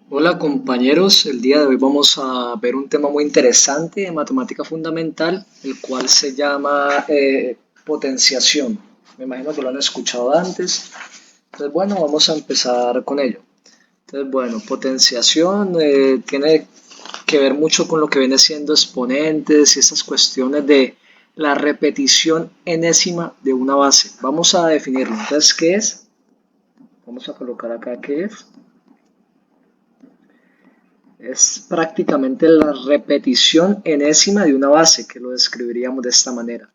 Hola compañeros, el día de hoy vamos a ver un tema muy interesante de matemática fundamental, el cual se llama potenciación. Me imagino que lo han escuchado antes. Entonces, bueno, vamos a empezar con ello. Entonces, bueno, potenciación tiene que ver mucho con lo que viene siendo exponentes y estas cuestiones de la repetición enésima de una base. Vamos a definirlo. Entonces, ¿qué es? Vamos a colocar acá qué es. Es prácticamente la repetición enésima de una base, que lo describiríamos de esta manera.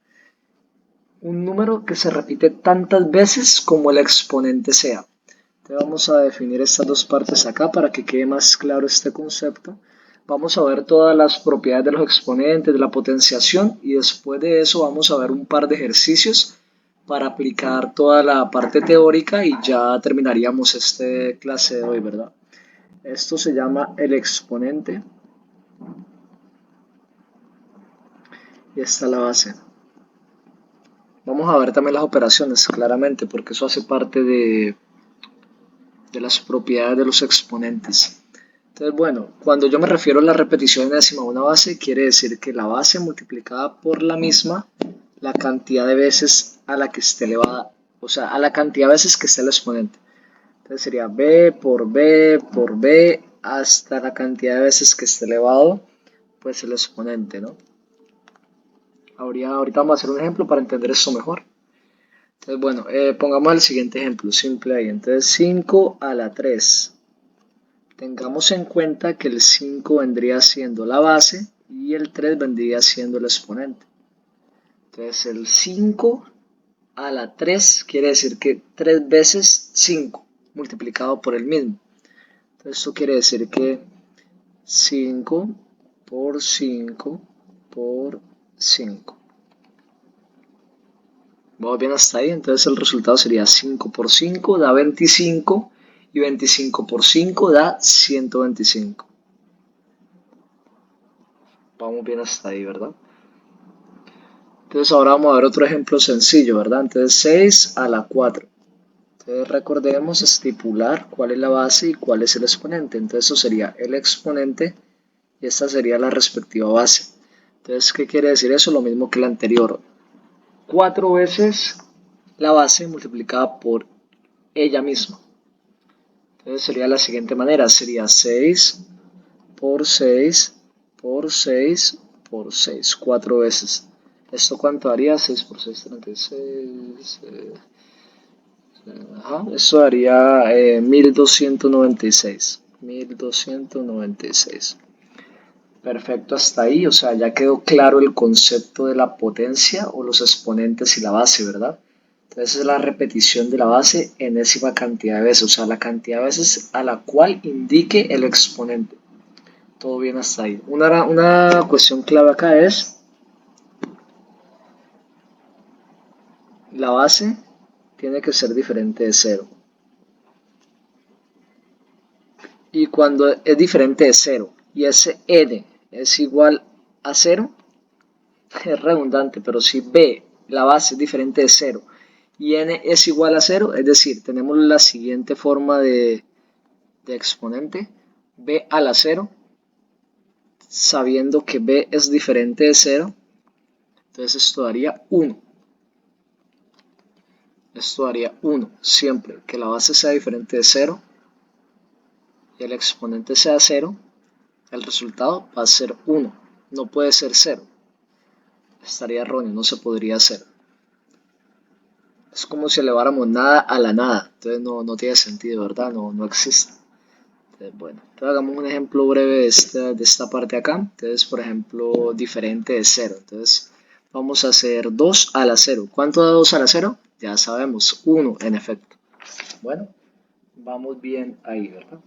Un número que se repite tantas veces como el exponente sea. Entonces vamos a definir estas dos partes acá para que quede más claro este concepto. Vamos a ver todas las propiedades de los exponentes, de la potenciación, y después de eso vamos a ver un par de ejercicios para aplicar toda la parte teórica y ya terminaríamos este clase de hoy, ¿verdad? Esto se llama el exponente y esta es la base. Vamos a ver también las operaciones, claramente, porque eso hace parte de las propiedades de los exponentes. Entonces, bueno, cuando yo me refiero a la repetición enésima de una base, quiere decir que la base multiplicada por la misma, la cantidad de veces a la que esté elevada, o sea, a la cantidad de veces que esté el exponente. Entonces sería b por b hasta la cantidad de veces que esté elevado, pues el exponente, ¿no? Ahorita vamos a hacer un ejemplo para entender esto mejor. Entonces, bueno, pongamos el siguiente ejemplo, simple ahí. Entonces, 5 a la 3. Tengamos en cuenta que el 5 vendría siendo la base y el 3 vendría siendo el exponente. Entonces, el 5 a la 3 quiere decir que 3 veces 5 multiplicado por el mismo. Entonces, esto quiere decir que 5 por 5 por 5. Vamos bien hasta ahí, entonces el resultado sería 5 por 5 da 25 y 25 por 5 da 125. Vamos bien hasta ahí, ¿verdad? Entonces ahora vamos a ver otro ejemplo sencillo, ¿verdad? Entonces 6 a la 4. Entonces recordemos estipular cuál es la base y cuál es el exponente. Entonces eso sería el exponente y esta sería la respectiva base. Entonces, ¿qué quiere decir eso? Lo mismo que el anterior. 4 veces la base multiplicada por ella misma. Entonces sería la siguiente manera, sería 6 por 6 por 6 por 6, 4 veces. ¿Esto cuánto daría? 6 por 6, 36. Ajá, eso daría 1296. 1296. Perfecto, hasta ahí, o sea, ya quedó claro el concepto de la potencia o los exponentes y la base, ¿verdad? Entonces es la repetición de la base enésima cantidad de veces, o sea, la cantidad de veces a la cual indique el exponente. Todo bien hasta ahí. Una cuestión clave acá es la base tiene que ser diferente de cero. Y cuando es diferente de cero y ese n es igual a cero, es redundante, pero si b, la base es diferente de cero y n es igual a cero, es decir, tenemos la siguiente forma de exponente, b a la cero, sabiendo que b es diferente de cero, entonces esto daría 1. Esto daría 1 siempre que la base sea diferente de cero y el exponente sea cero, el resultado va a ser 1. No puede ser cero. Estaría erróneo, no se podría hacer. Es como si eleváramos nada a la nada. Entonces no tiene sentido, ¿verdad? No existe. Entonces, bueno, entonces hagamos un ejemplo breve de esta parte acá. Entonces, por ejemplo, diferente de cero. Entonces, vamos a hacer 2 a la 0. ¿Cuánto da 2 a la 0? Ya sabemos, 1 en efecto. Bueno, vamos bien ahí, ¿verdad?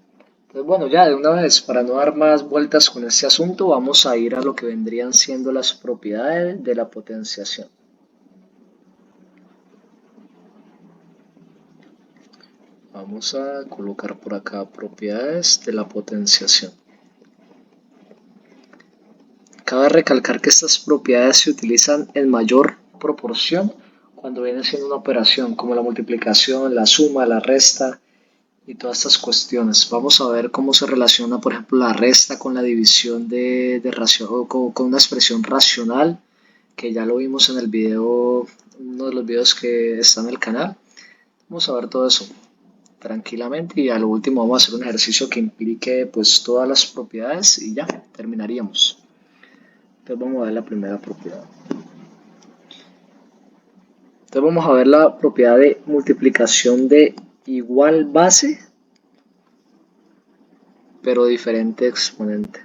Entonces, bueno, ya de una vez, para no dar más vueltas con este asunto, vamos a ir a lo que vendrían siendo las propiedades de la potenciación. Vamos a colocar por acá propiedades de la potenciación. Cabe recalcar que estas propiedades se utilizan en mayor proporción cuando viene siendo una operación como la multiplicación, la suma, la resta y todas estas cuestiones. Vamos a ver cómo se relaciona, por ejemplo, la resta con la división de con una expresión racional, que ya lo vimos en el video, uno de los videos que está en el canal. Vamos a ver todo eso tranquilamente y a lo último vamos a hacer un ejercicio que implique pues todas las propiedades y ya terminaríamos. Entonces vamos a ver la primera propiedad. Entonces vamos a ver la propiedad de multiplicación de igual base pero diferente exponente.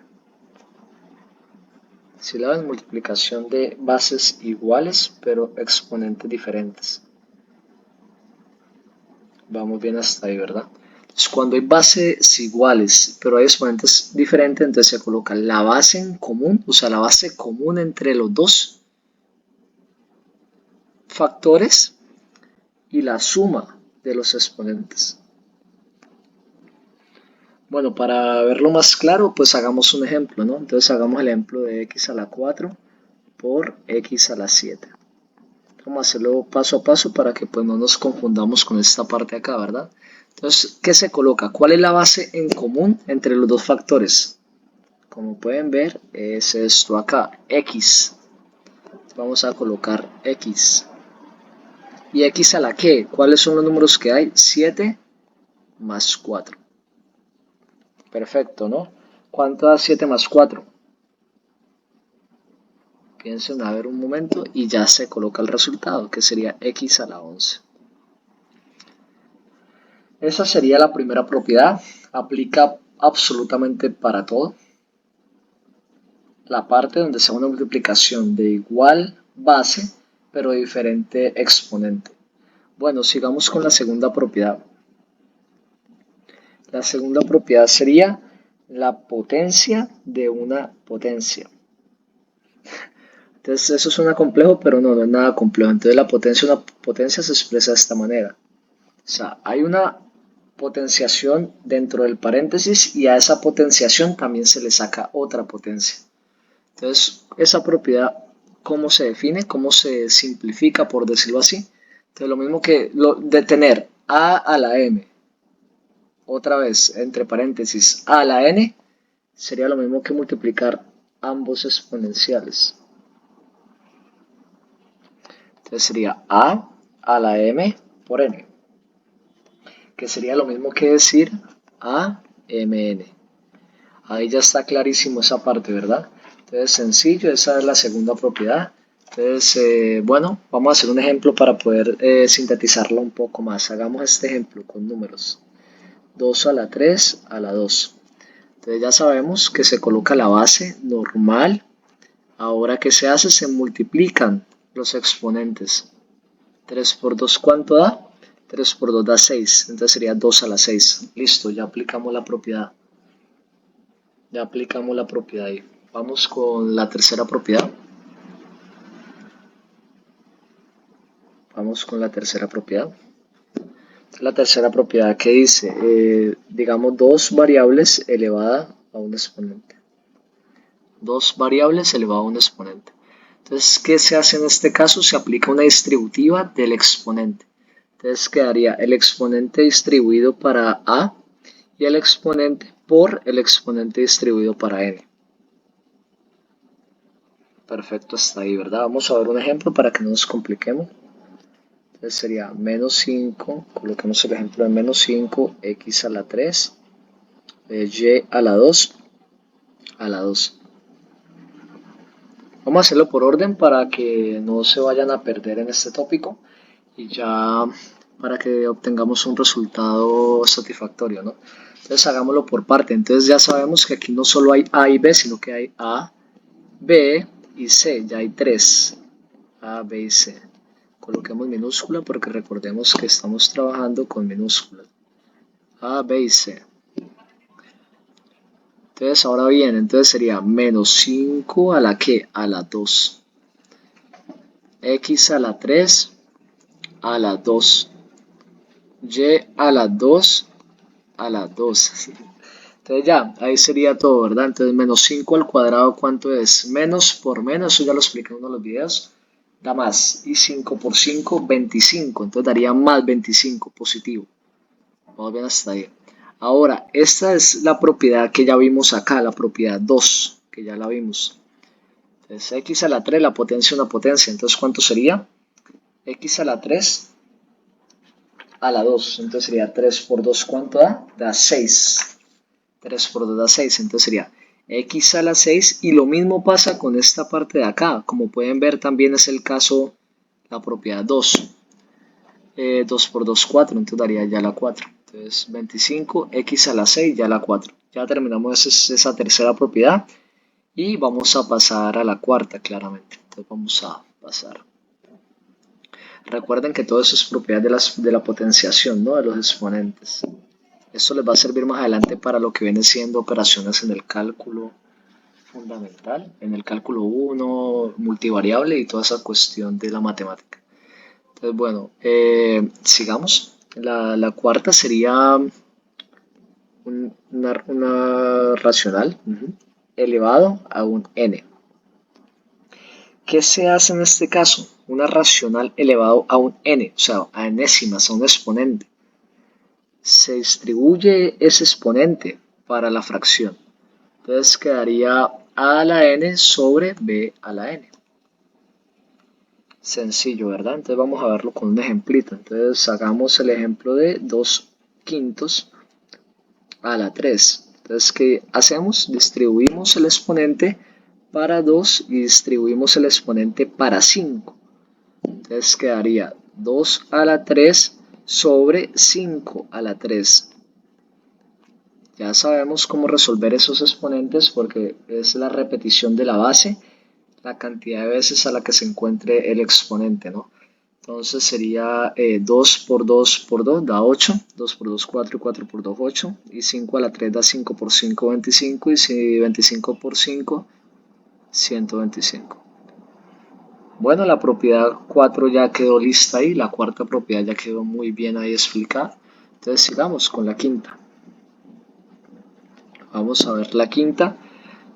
Si la ven, multiplicación de bases iguales pero exponentes diferentes. Vamos bien hasta ahí, ¿verdad? Entonces, cuando hay bases iguales pero hay exponentes diferentes, entonces se coloca la base en común, o sea, la base común entre los dos factores y la suma de los exponentes. Bueno, para verlo más claro, pues hagamos un ejemplo, ¿no? Entonces hagamos el ejemplo de x a la 4 por x a la 7. Vamos a hacerlo paso a paso para que pues no nos confundamos con esta parte acá, ¿verdad? Entonces, ¿qué se coloca? ¿Cuál es la base en común entre los dos factores? Como pueden ver, es esto acá, x. Vamos a colocar x. ¿Y x a la qué? ¿Cuáles son los números que hay? 7 más 4. Perfecto, ¿no? ¿Cuánto da 7 más 4? Piensen a ver un momento y ya se coloca el resultado, que sería x a la 11. Esa sería la primera propiedad. Aplica absolutamente para todo. La parte donde sea una multiplicación de igual base, pero de diferente exponente. Bueno, sigamos con la segunda propiedad. La segunda propiedad sería la potencia de una potencia. Entonces eso suena complejo, pero no es nada complejo. Entonces la potencia de una potencia se expresa de esta manera. O sea, hay una potenciación dentro del paréntesis y a esa potenciación también se le saca otra potencia. Entonces, esa propiedad, ¿cómo se define? ¿Cómo se simplifica, por decirlo así? Entonces, lo mismo que de tener a la m, otra vez, entre paréntesis, a la n, sería lo mismo que multiplicar ambos exponenciales. Entonces sería a la m por n, que sería lo mismo que decir a mn. Ahí ya está clarísimo esa parte, ¿verdad? Entonces, sencillo, esa es la segunda propiedad. Entonces, bueno, vamos a hacer un ejemplo para poder sintetizarlo un poco más. Hagamos este ejemplo con números. 2 a la 3 a la 2. Entonces ya sabemos que se coloca la base normal. Ahora, ¿qué se hace? Se multiplican los exponentes. 3 por 2, ¿cuánto da? 3 por 2 da 6. Entonces sería 2 a la 6. Listo, ya aplicamos la propiedad. Ya aplicamos la propiedad ahí. Vamos con la tercera propiedad. Vamos con la tercera propiedad. La tercera propiedad que dice, digamos, dos variables elevada a un exponente. Dos variables elevada a un exponente. Entonces, ¿qué se hace en este caso? Se aplica una distributiva del exponente. Entonces quedaría el exponente distribuido para a y el exponente por el exponente distribuido para n. Perfecto, hasta ahí, ¿verdad? Vamos a ver un ejemplo para que no nos compliquemos. Entonces sería menos 5, coloquemos el ejemplo de menos 5, x a la 3, y a la 2, a la 2. Vamos a hacerlo por orden para que no se vayan a perder en este tópico y ya para que obtengamos un resultado satisfactorio, ¿no? Entonces hagámoslo por parte. Entonces ya sabemos que aquí no solo hay A y B, sino que hay A, B y C. Ya hay tres. A, B y C. Coloquemos minúscula porque recordemos que estamos trabajando con minúsculas. A, B y C. Entonces ahora bien, entonces sería menos 5 a la que, a la 2. X a la 3 a la 2. Y a la 2 a la 2. Entonces ya, ahí sería todo, ¿verdad? Entonces menos 5 al cuadrado, ¿cuánto es? Menos por menos, eso ya lo expliqué en uno de los videos, da más. Y 5 por 5, 25. Entonces daría más 25, positivo. Vamos bien hasta ahí. Ahora, esta es la propiedad que ya vimos acá, la propiedad 2, que ya la vimos. Entonces, x a la 3, la potencia una potencia. Entonces, ¿cuánto sería? X a la 3 a la 2. Entonces sería 3 por 2, ¿cuánto da? Da 6. 3 por 2 da 6. Entonces sería x a la 6. Y lo mismo pasa con esta parte de acá. Como pueden ver, también es el caso, la propiedad 2. 2 por 2, 4. Entonces daría ya la 4. Entonces 25, x a la 6, ya la 4. Ya terminamos esa tercera propiedad. Y vamos a pasar a la cuarta, claramente. Entonces vamos a pasar. Recuerden que todo eso es propiedad de la potenciación, ¿no? De los exponentes. Esto les va a servir más adelante para lo que viene siendo operaciones en el cálculo fundamental, en el cálculo 1, multivariable y toda esa cuestión de la matemática. Entonces, bueno, sigamos. La cuarta sería una racional elevado a un n. ¿Qué se hace en este caso? Una racional elevado a un n, o sea, a enésimas, a un exponente. Se distribuye ese exponente para la fracción. Entonces quedaría a a la n sobre b a la n. Sencillo, ¿verdad? Entonces vamos a verlo con un ejemplito. Entonces hagamos el ejemplo de 2 quintos a la 3. Entonces, ¿qué hacemos? Distribuimos el exponente para 2 y distribuimos el exponente para 5. Entonces quedaría 2 a la 3 sobre 5 a la 3. Ya sabemos cómo resolver esos exponentes porque es la repetición de la base, la cantidad de veces a la que se encuentre el exponente, ¿no? Entonces sería 2 por 2 por 2 da 8, 2 por 2 4 y 4 por 2 8 y 5 a la 3 da 5 por 5 25 y 25 por 5 125. Bueno, la propiedad 4 ya quedó lista ahí, la cuarta propiedad ya quedó muy bien ahí explicada. Entonces sigamos con la quinta. Vamos a ver la quinta.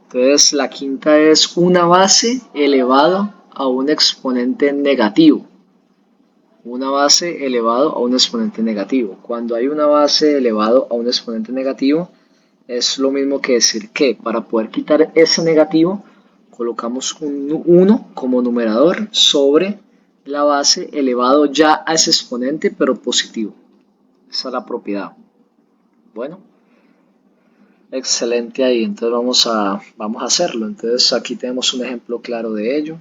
Entonces la quinta es una base elevado a un exponente negativo. Una base elevado a un exponente negativo. Cuando hay una base elevado a un exponente negativo, es lo mismo que decir que para poder quitar ese negativo, colocamos un 1 como numerador sobre la base elevado ya a ese exponente, pero positivo. Esa es la propiedad. Bueno, excelente ahí. Entonces vamos a hacerlo. Entonces aquí tenemos un ejemplo claro de ello.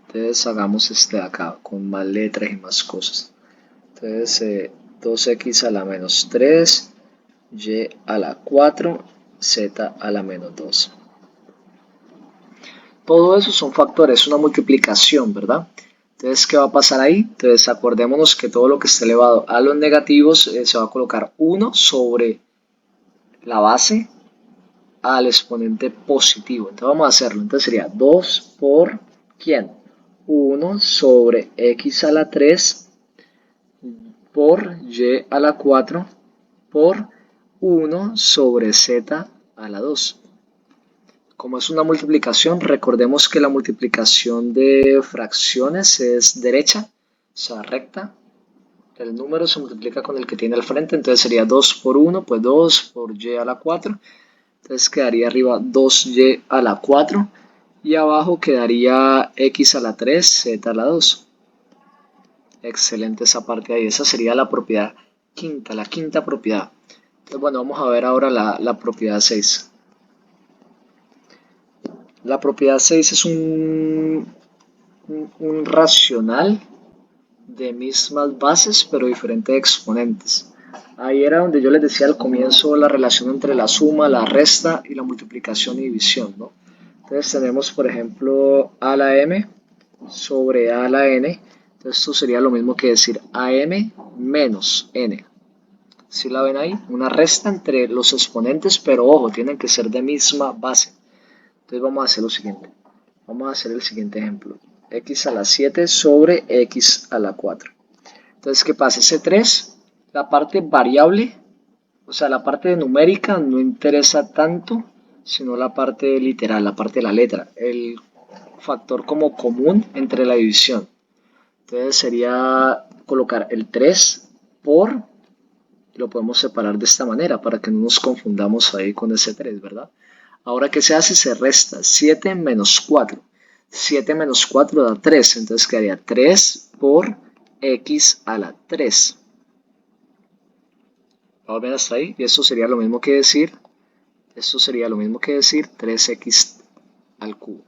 Entonces hagamos este de acá con más letras y más cosas. Entonces 2x a la menos 3, y a la 4, z a la menos 2. Todo eso son factores, una multiplicación, ¿verdad? Entonces, ¿qué va a pasar ahí? Entonces, acordémonos que todo lo que esté elevado a los negativos se va a colocar 1 sobre la base al exponente positivo. Entonces, vamos a hacerlo. Entonces, sería 2 por ¿quién? 1 sobre x a la 3 por y a la 4 por 1 sobre z a la 2. Como es una multiplicación, recordemos que la multiplicación de fracciones es derecha, o sea, recta. El número se multiplica con el que tiene al frente, entonces sería 2 por 1, pues 2 por y a la 4. Entonces quedaría arriba 2y a la 4 y abajo quedaría x a la 3, z a la 2. Excelente esa parte ahí, esa sería la propiedad quinta, la quinta propiedad. Entonces, bueno, vamos a ver ahora la propiedad 6. La propiedad 6 es un racional de mismas bases pero diferentes exponentes. Ahí era donde yo les decía al comienzo la relación entre la suma, la resta y la multiplicación y división, ¿no? Entonces tenemos por ejemplo a a la m sobre a a la n. Entonces esto sería lo mismo que decir am menos n. ¿Sí la ven ahí? Una resta entre los exponentes, pero ojo, tienen que ser de misma base. Entonces vamos a hacer lo siguiente. Vamos a hacer el siguiente ejemplo. X a la 7 sobre X a la 4. Entonces, ¿qué pasa? Ese 3, la parte variable, o sea, la parte numérica no interesa tanto, sino la parte literal, la parte de la letra. El factor como común entre la división. Entonces sería colocar el 3 por, lo podemos separar de esta manera para que no nos confundamos ahí con ese 3, ¿verdad? Ahora, ¿qué se hace? Se resta 7 menos 4. 7 menos 4 da 3, entonces quedaría 3 por x a la 3. Vamos bien hasta ahí, y esto sería lo mismo que decir, 3x al cubo.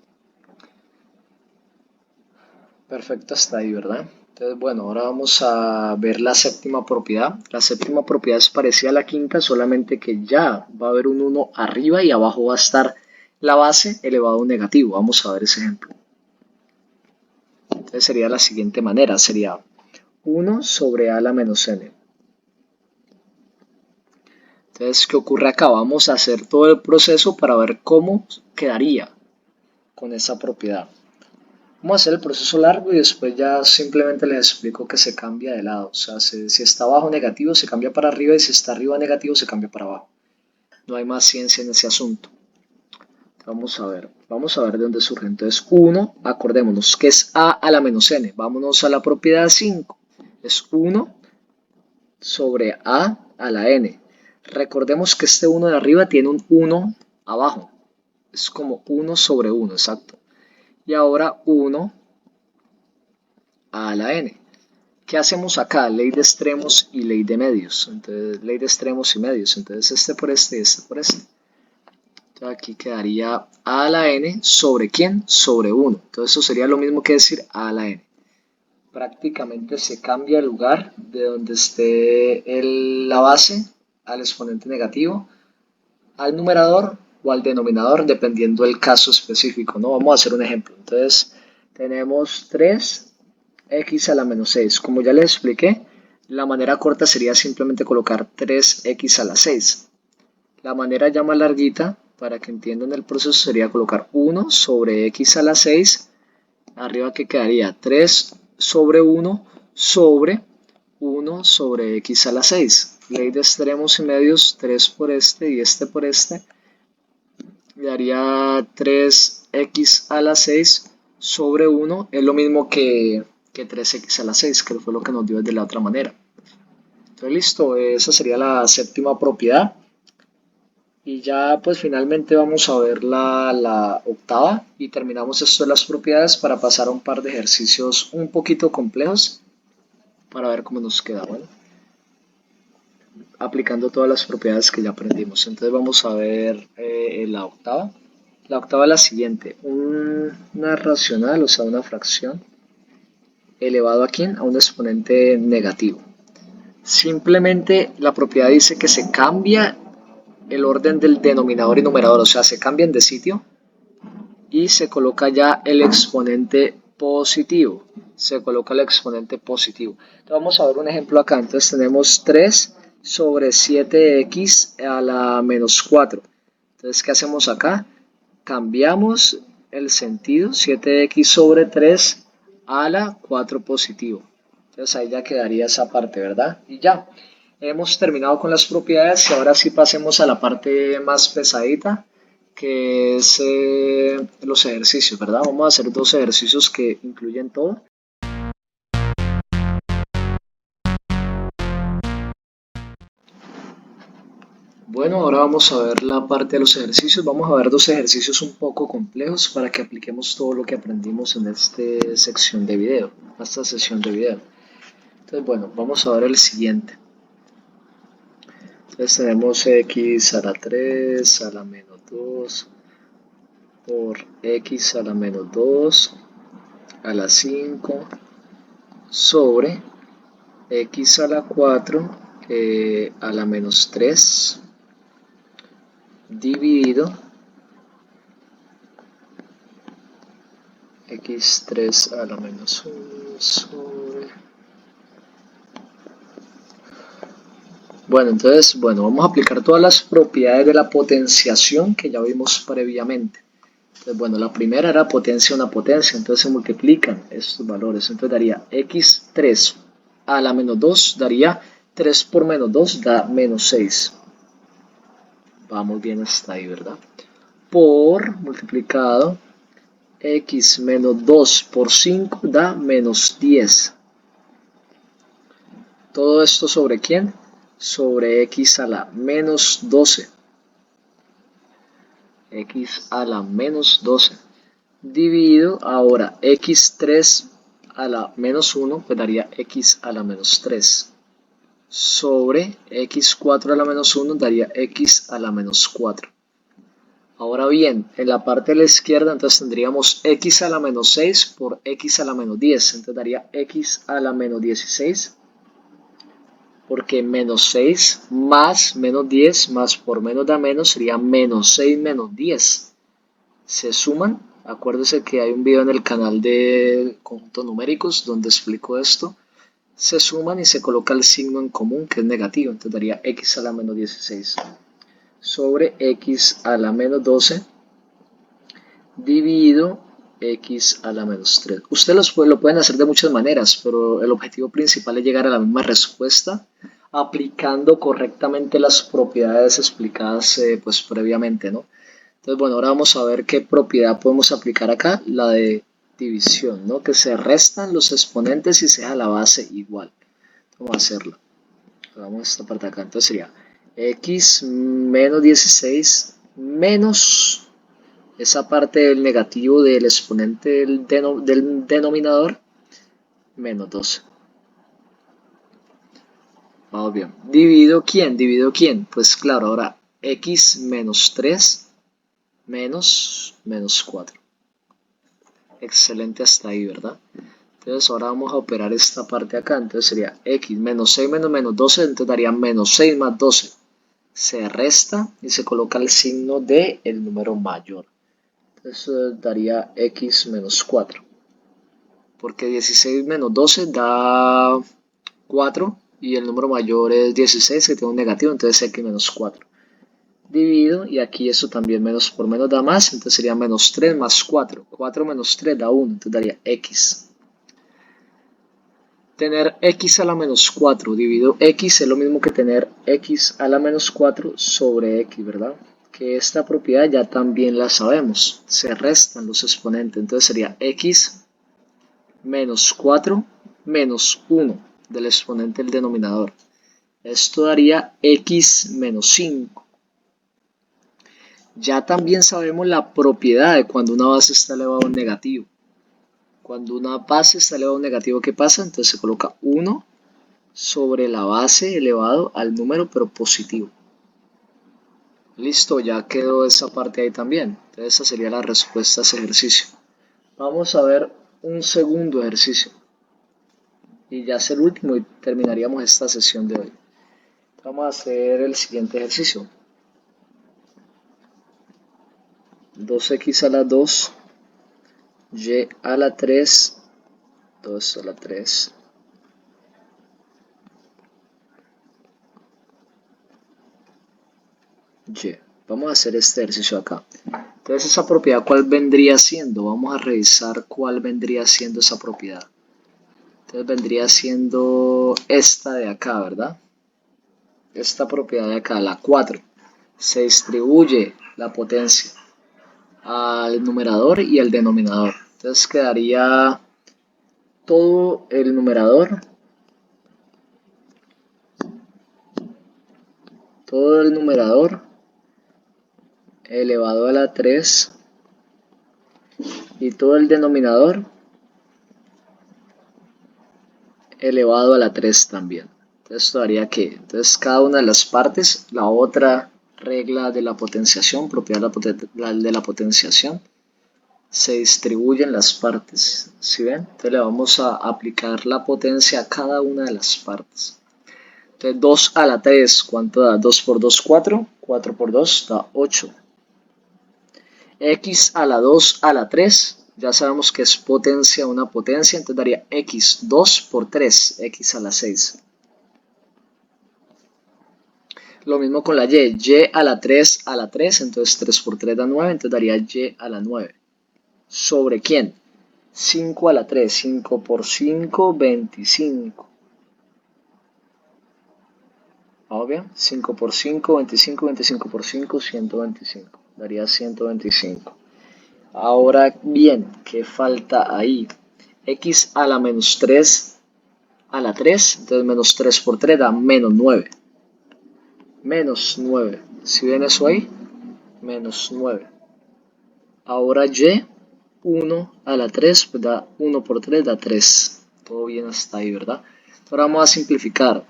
Perfecto hasta ahí, ¿verdad? Entonces, bueno, ahora vamos a ver la séptima propiedad. La séptima propiedad es parecida a la quinta, solamente que ya va a haber un 1 arriba y abajo va a estar la base elevado a un negativo. Vamos a ver ese ejemplo. Entonces sería la siguiente manera, sería 1 sobre a a la menos n. Entonces, ¿qué ocurre acá? Vamos a hacer todo el proceso para ver cómo quedaría con esa propiedad. Vamos a hacer el proceso largo y después ya simplemente les explico que se cambia de lado. O sea, si está abajo negativo se cambia para arriba y si está arriba negativo se cambia para abajo. No hay más ciencia en ese asunto. Vamos a ver de dónde surge. Entonces 1, acordémonos que es a a la menos n. Vámonos a la propiedad 5. Es 1 sobre a la n. Recordemos que este 1 de arriba tiene un 1 abajo. Es como 1 sobre 1, exacto. Y ahora 1 a la n. ¿Qué hacemos acá? Ley de extremos y ley de medios. Entonces, ley de extremos y medios. Entonces, este por este y este por este. Entonces, aquí quedaría a a la n sobre ¿quién? Sobre 1. Entonces, eso sería lo mismo que decir a a la n. Prácticamente se cambia el lugar de donde esté la base al exponente negativo, al numerador o al denominador, dependiendo del caso específico, ¿no? Vamos a hacer un ejemplo. Entonces, tenemos 3x a la menos 6. Como ya les expliqué, la manera corta sería simplemente colocar 3x a la 6. La manera ya más larguita, para que entiendan el proceso, sería colocar 1 sobre x a la 6. Arriba que quedaría 3 sobre 1 sobre 1 sobre x a la 6. Ley de extremos y medios, 3 por este y este por este. Daría 3x a la 6 sobre 1. Es lo mismo que 3x a la 6, que fue lo que nos dio de la otra manera. Entonces listo, esa sería la séptima propiedad. Y ya pues finalmente vamos a ver la octava y terminamos esto de las propiedades para pasar a un par de ejercicios un poquito complejos para ver cómo nos queda, bueno, aplicando todas las propiedades que ya aprendimos. Entonces vamos a ver la octava. La octava es la siguiente, una racional, o sea una fracción, elevado a ¿quién? A un exponente negativo. Simplemente la propiedad dice que se cambia el orden del denominador y numerador, o sea, se cambian de sitio y se coloca ya el exponente positivo. Se coloca el exponente positivo. Entonces, vamos a ver un ejemplo acá. Entonces tenemos 3 sobre 7x a la menos 4. Entonces, ¿qué hacemos acá? Cambiamos el sentido, 7x sobre 3 a la 4 positivo. Entonces ahí ya quedaría esa parte, ¿verdad? Y ya, hemos terminado con las propiedades y ahora sí pasemos a la parte más pesadita, que es los ejercicios, ¿verdad? Vamos a hacer dos ejercicios que incluyen todo. Bueno, ahora vamos a ver la parte de los ejercicios. Vamos a ver dos ejercicios un poco complejos para que apliquemos todo lo que aprendimos en esta sección de video, esta sesión de video. Entonces, bueno, vamos a ver el siguiente. Entonces tenemos x a la 3 a la menos 2 por x a la menos 2 a la 5 sobre x a la 4 a la menos 3 dividido x3 a la menos 1 sobre... Bueno, entonces, vamos a aplicar todas las propiedades de la potenciación que ya vimos previamente. Entonces, bueno, la primera era potencia una potencia, entonces se multiplican estos valores. Entonces daría x3 a la menos 2, daría 3 por menos 2, da menos 6. Vamos bien hasta ahí, ¿verdad? Por multiplicado x menos 2 por 5 da menos 10. ¿Todo esto sobre quién? Sobre x a la menos 12. X a la menos 12. Dividido ahora x3 a la menos 1, pues daría x a la menos 3. Sobre x4 a la menos 1 daría x a la menos 4. Ahora bien, en la parte de la izquierda entonces tendríamos x a la menos 6 por x a la menos 10. Entonces daría x a la menos 16, porque menos 6 más menos 10 más por menos da menos sería menos 6 menos 10. Se suman. Acuérdese que hay un video en el canal de conjuntos numéricos donde explico esto. Se suman y se coloca el signo en común, que es negativo. Entonces daría x a la menos 16 sobre x a la menos 12 dividido x a la menos 3. Ustedes lo pueden hacer de muchas maneras, pero el objetivo principal es llegar a la misma respuesta aplicando correctamente las propiedades explicadas pues previamente, ¿no? Entonces, bueno, ahora vamos a ver qué propiedad podemos aplicar acá, la de división, ¿no? Que se restan los exponentes y se deja la base igual. Vamos a hacerlo. Hagamos esta parte acá. Entonces sería x menos 16 menos esa parte del negativo del exponente del denominador, menos 12. Vamos bien. ¿Divido quién? ¿Divido quién? Pues claro, ahora x menos 3 menos 4. Excelente hasta ahí, ¿verdad? Entonces ahora vamos a operar esta parte acá. Entonces sería x menos 6 menos 12, entonces daría menos 6 más 12. Se resta y se coloca el signo de el número mayor. Entonces daría x menos 4. Porque 16 menos 12 da 4 y el número mayor es 16 que tiene un negativo, entonces x menos 4. Divido, y aquí eso también menos por menos da más, entonces sería menos 3 más 4. 4 menos 3 da 1, entonces daría x. Tener x a la menos 4 dividido x es lo mismo que tener x a la menos 4 sobre x, ¿verdad? Que esta propiedad ya también la sabemos, se restan los exponentes, entonces sería x menos 4 menos 1 del exponente del denominador. Esto daría x menos 5. Ya también sabemos la propiedad de cuando una base está elevada a un negativo. Cuando una base está elevada a un negativo, ¿qué pasa? Entonces se coloca 1 sobre la base elevado al número, pero positivo. Listo, ya quedó esa parte ahí también. Entonces esa sería la respuesta a ese ejercicio. Vamos a ver un segundo ejercicio. Y ya es el último y terminaríamos esta sesión de hoy. Vamos a hacer el siguiente ejercicio. 2x a la 2, y a la 3, 2 a la 3, y. Vamos a hacer este ejercicio acá. Entonces, esa propiedad, ¿cuál vendría siendo? Vamos a revisar cuál vendría siendo esa propiedad. Entonces, vendría siendo esta de acá, ¿verdad? Esta propiedad de acá, la 4. Se distribuye la potencia al numerador y al denominador. Entonces quedaría todo el numerador elevado a la 3 y todo el denominador elevado a la 3 también. Entonces esto daría que, entonces cada una de las partes, la otra regla de la potenciación, propiedad de la potenciación, se distribuyen las partes, ¿sí ven? Entonces le vamos a aplicar la potencia a cada una de las partes. Entonces 2 a la 3, ¿cuánto da? 2 por 2, 4. 4 por 2 da 8. X a la 2 a la 3, ya sabemos que es potencia una potencia, entonces daría x 2 por 3, x a la 6. Lo mismo con la y a la 3 a la 3, entonces 3 por 3 da 9, entonces daría y a la 9. ¿Sobre quién? 5 a la 3, 5 por 5, 25. ¿Vamos bien? 5 por 5, 25, 25 por 5, 125. Daría 125. Ahora bien, ¿qué falta ahí? X a la menos 3 a la 3, entonces menos 3 por 3 da menos 9. Menos 9. Si ven eso ahí, menos 9. Ahora y, 1 a la 3, pues da 1 por 3, da 3. Todo bien hasta ahí, ¿verdad? Ahora vamos a simplificar.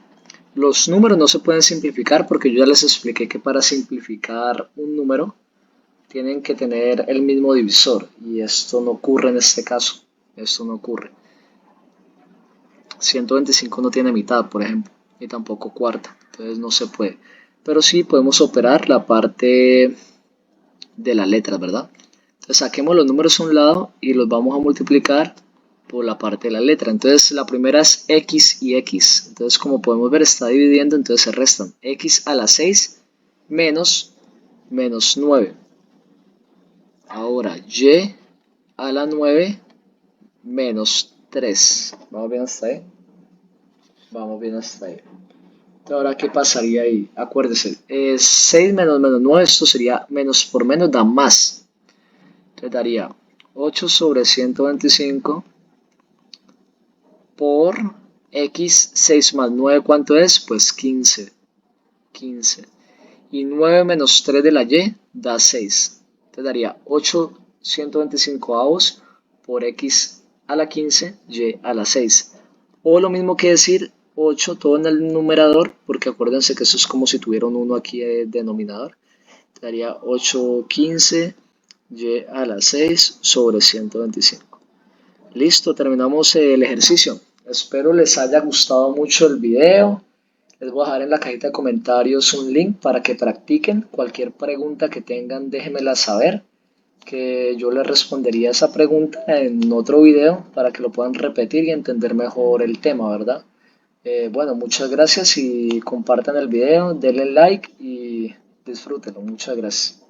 Los números no se pueden simplificar porque yo ya les expliqué que para simplificar un número tienen que tener el mismo divisor y esto no ocurre en este caso. Esto no ocurre. 125 no tiene mitad, por ejemplo, ni tampoco cuarta, entonces no se puede. Pero sí podemos operar la parte de las letras, ¿verdad? Entonces saquemos los números a un lado y los vamos a multiplicar por la parte de la letra. Entonces la primera es x y x. Entonces como podemos ver está dividiendo, entonces se restan. X a la 6 menos 9. Ahora y a la 9 menos 3. ¿Vamos bien hasta ahí? Vamos bien hasta ahí. Ahora, ¿qué pasaría ahí? Acuérdese, 6 menos 9, esto sería menos por menos da más. Entonces daría 8 sobre 125 por x, 6 más 9, ¿cuánto es? Pues 15. 15. Y 9 menos 3 de la y da 6. Entonces daría 8 125 avos por x a la 15, y a la 6. O lo mismo que decir 8 todo en el numerador, porque acuérdense que eso es como si tuviera un 1 aquí de denominador. Daría 8 15 y a la 6 sobre 125. Listo, terminamos el ejercicio. Espero les haya gustado mucho el video. Les voy a dejar en la cajita de comentarios un link para que practiquen. Cualquier pregunta que tengan, déjenmela saber, que yo les respondería esa pregunta en otro video para que lo puedan repetir y entender mejor el tema, ¿verdad? Bueno, muchas gracias y compartan el video, denle like y disfrútenlo. Muchas gracias.